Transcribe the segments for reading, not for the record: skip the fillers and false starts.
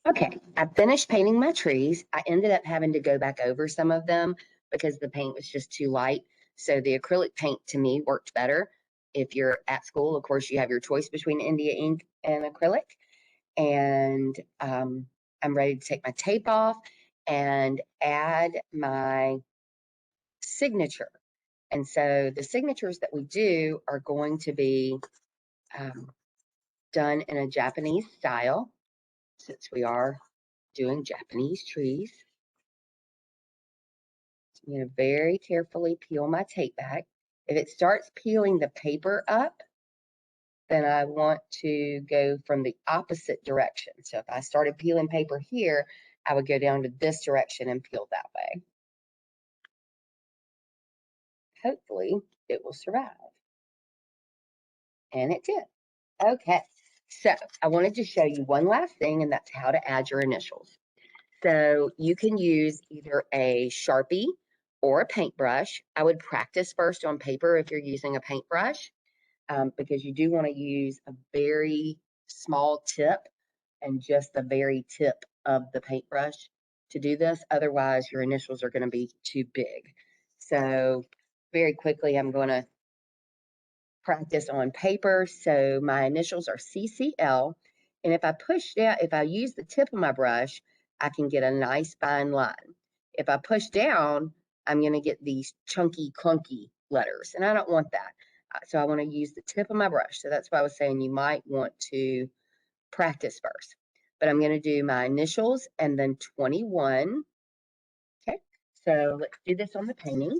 Okay, I finished painting my trees. I ended up having to go back over some of them because the paint was just too light. So the acrylic paint to me worked better. If you're at school, of course, you have your choice between India ink and acrylic. And I'm ready to take my tape off and add my signature. And so the signatures that we do are going to be um, done in a Japanese style, since we are doing Japanese trees. So I'm going to very carefully peel my tape back. If it starts peeling the paper up, then I want to go from the opposite direction. So if I started peeling paper here, I would go down to this direction and peel that way. Hopefully it will survive. And it did. Okay, so I wanted to show you one last thing, and that's how to add your initials. So you can use either a Sharpie or a paintbrush. I would practice first on paper if you're using a paintbrush, because you do want to use a very small tip and just the very tip of the paintbrush to do this. Otherwise, your initials are going to be too big. So very quickly, I'm going to practice on paper. So my initials are CCL. And if I push down, if I use the tip of my brush, I can get a nice fine line. If I push down, I'm going to get these chunky, clunky letters, and I don't want that. So I want to use the tip of my brush. So that's why I was saying you might want to practice first. But I'm going to do my initials and then 21. Okay, so let's do this on the painting.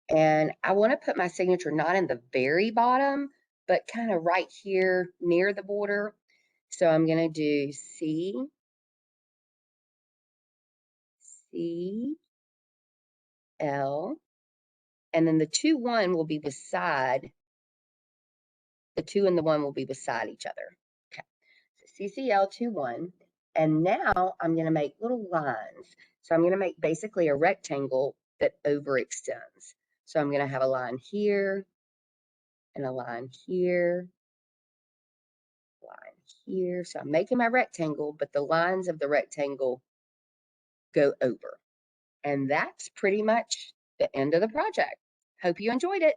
And I want to put my signature not in the very bottom, but kind of right here near the border. So I'm going to do C, C, L, and then the 2-1 will be beside, the 2 and the 1 will be beside each other. Okay, so CCL 2-1. And now I'm going to make little lines. So I'm going to make basically a rectangle that overextends. So I'm going to have a line here and a line here, line here. So I'm making my rectangle, but the lines of the rectangle go over. And that's pretty much the end of the project. Hope you enjoyed it.